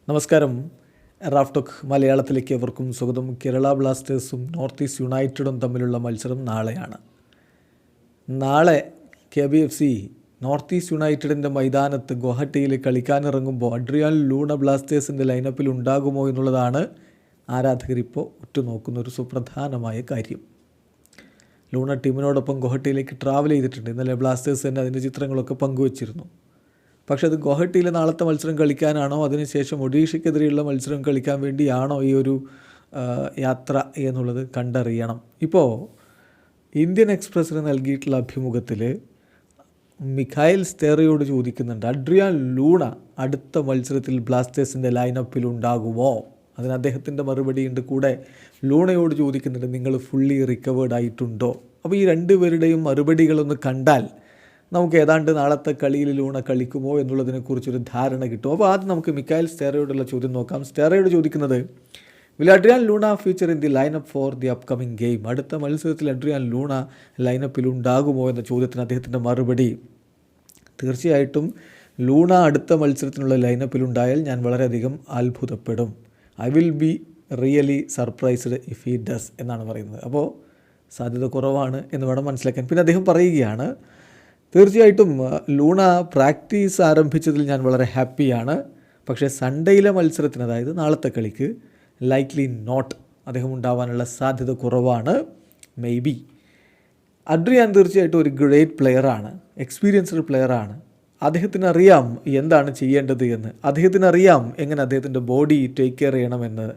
നമസ്കാരം. റാഫ്ടോക്ക് മലയാളത്തിലേക്ക് എവർക്കും സ്വാഗതം. കേരള ബ്ലാസ്റ്റേഴ്സും നോർത്ത് ഈസ്റ്റ് യുണൈറ്റഡും തമ്മിലുള്ള മത്സരം നാളെയാണ്. നാളെ KBFC നോർത്ത് ഈസ്റ്റ് യുണൈറ്റഡിൻ്റെ മൈതാനത്ത് ഗുവാഹട്ടിയിൽ കളിക്കാനിറങ്ങുമ്പോൾ അഡ്രിയാൻ ലൂണ ബ്ലാസ്റ്റേഴ്സിൻ്റെ ലൈനപ്പിൽ ഉണ്ടാകുമോ എന്നുള്ളതാണ് ആരാധകരിപ്പോൾ ഉറ്റുനോക്കുന്നൊരു സുപ്രധാനമായ കാര്യം. ലൂണ ടീമിനോടൊപ്പം ഗുവാഹട്ടിയിലേക്ക് ട്രാവൽ ചെയ്തിട്ടുണ്ട്. ഇന്നലെ ബ്ലാസ്റ്റേഴ്സ് തന്നെ അതിൻ്റെ ചിത്രങ്ങളൊക്കെ പങ്കുവച്ചിരുന്നു. പക്ഷേ അത് ഗുവാഹട്ടിയിലെ നാളത്തെ മത്സരം കളിക്കാനാണോ അതിനുശേഷം ഒഡീഷയ്ക്കെതിരെയുള്ള മത്സരം കളിക്കാൻ വേണ്ടിയാണോ ഈ ഒരു യാത്ര എന്നുള്ളത് കണ്ടറിയണം. ഇപ്പോൾ ഇന്ത്യൻ എക്സ്പ്രസ്സിന് നൽകിയിട്ടുള്ള അഭിമുഖത്തിൽ മിഖായിൽ സ്റ്റെറയോട് ചോദിക്കുന്നുണ്ട്, അഡ്രിയാൻ ലൂണ അടുത്ത മത്സരത്തിൽ ബ്ലാസ്റ്റേഴ്സിൻ്റെ ലൈനപ്പിൽ ഉണ്ടാകുമോ? അതിന് അദ്ദേഹത്തിൻ്റെ മറുപടിയുണ്ട്. കൂടെ ലൂണയോട് ചോദിക്കുന്നുണ്ട്, നിങ്ങൾ ഫുള്ളി റിക്കവേർഡ് ആയിട്ടുണ്ടോ? അപ്പോൾ ഈ രണ്ടുപേരുടെയും മറുപടികളൊന്ന് കണ്ടാൽ നമുക്ക് ഏതാണ്ട് നാളത്തെ കളിയിൽ ലൂണ കളിക്കുമോ എന്നുള്ളതിനെക്കുറിച്ചൊരു ധാരണ കിട്ടും. അപ്പോൾ ആദ്യം നമുക്ക് മിഖായിൽ സ്റ്റെറയോടുള്ള ചോദ്യം നോക്കാം. സ്റ്റെറയോട് ചോദിക്കുന്നത്, will Adrian Luna future in the lineup for the upcoming game? അടുത്ത മത്സരത്തിൽ അഡ്രിയാൻ ലൂണ ലൈനപ്പിൽ ഉണ്ടാകുമോ എന്ന ചോദ്യത്തിന് അദ്ദേഹത്തിൻ്റെ മറുപടി, തീർച്ചയായിട്ടും ലൂണ അടുത്ത മത്സരത്തിനുള്ള ലൈനപ്പിലുണ്ടായാൽ ഞാൻ വളരെയധികം അത്ഭുതപ്പെടും. I will be really surprised if he does എന്നാണ് പറയുന്നത്. അപ്പോൾ സാധ്യത കുറവാണ് എന്ന് വേണം മനസ്സിലാക്കാൻ. പിന്നെ അദ്ദേഹം പറയുകയാണ്, തീർച്ചയായിട്ടും ലൂണ പ്രാക്ടീസ് ആരംഭിച്ചതിൽ ഞാൻ വളരെ ഹാപ്പിയാണ്. പക്ഷേ സൺഡേയിലെ മത്സരത്തിന്, അതായത് നാളത്തെ കളിക്ക് ലൈക്ലി നോട്ട്, അദ്ദേഹം ഉണ്ടാവാനുള്ള സാധ്യത കുറവാണ്. May be. അഡ്രിയാൻ തീർച്ചയായിട്ടും ഒരു ഗ്രേറ്റ് പ്ലെയറാണ്, എക്സ്പീരിയൻസ്ഡ് പ്ലെയറാണ്. അദ്ദേഹത്തിന് അറിയാം എന്താണ് ചെയ്യേണ്ടത് എന്ന്, അദ്ദേഹത്തിന് അറിയാം എങ്ങനെ അദ്ദേഹത്തിൻ്റെ ബോഡി ടേക്ക് കെയർ ചെയ്യണമെന്ന്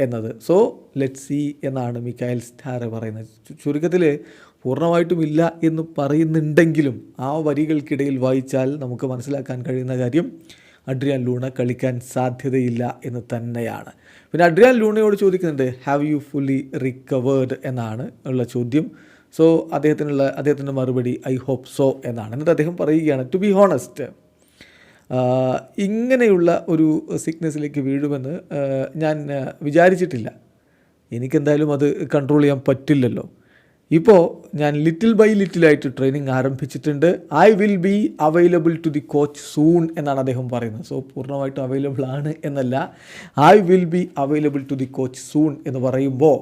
എന്നത്. സോ ലെറ്റ് സി എന്നാണ് മിഖായിൽ സ്റ്റെറോ പറയുന്നത്. ചുരുക്കത്തിൽ പൂർണ്ണമായിട്ടും ഇല്ല എന്ന് പറയുന്നുണ്ടെങ്കിലും ആ വരികൾക്കിടയിൽ വായിച്ചാൽ നമുക്ക് മനസ്സിലാക്കാൻ കഴിയുന്ന കാര്യം അഡ്രിയാൻ ലൂണ കളിക്കാൻ സാധ്യതയില്ല എന്ന് തന്നെയാണ്. പിന്നെ അഡ്രിയാൻ ലൂണയോട് ചോദിക്കുന്നുണ്ട്, ഹാവ് യു ഫുള്ളി റിക്കവേർഡ് എന്നാണ് ഉള്ള ചോദ്യം. സോ അദ്ദേഹത്തിൻ്റെ മറുപടി ഐ ഹോപ്പ് സോ എന്നാണ്. എന്നിട്ട് അദ്ദേഹം പറയുകയാണ്, ടു ബി ഹോണസ്റ്റ്, ഇങ്ങനെയുള്ള ഒരു സിക്നസ്സിലേക്ക് വീഴുമെന്ന് ഞാൻ വിചാരിച്ചിട്ടില്ല. എനിക്കെന്തായാലും അത് കൺട്രോൾ ചെയ്യാൻ പറ്റില്ലല്ലോ. ഇപ്പോൾ ഞാൻ ലിറ്റിൽ ബൈ ലിറ്റിലായിട്ട് ട്രെയിനിങ് ആരംഭിച്ചിട്ടുണ്ട്. I will be available to the coach soon എന്നാണ് അദ്ദേഹം പറയുന്നത്. സോ പൂർണ്ണമായിട്ടും അവൈലബിൾ ആണ് എന്നല്ല, I will be available to the coach soon എന്ന് പറയുമ്പോൾ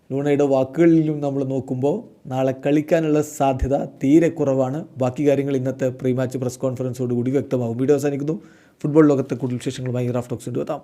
ലൂണയുടെ വാക്കുകളിലും നമ്മൾ നോക്കുമ്പോൾ നാളെ കളിക്കാനുള്ള സാധ്യത തീരെ കുറവാണ്. ബാക്കി കാര്യങ്ങൾ ഇന്നത്തെ പ്രീ മാച്ച് പ്രസ് കോൺഫറൻസോടുകൂടി വ്യക്തമാകും. വീഡിയോ അവസാനിക്കുന്നു. ഫുട്ബോൾ ലോകത്തെ കൂടുതൽ വിശേഷങ്ങളുമായി റാഫ്ടോക്സ് എത്താം.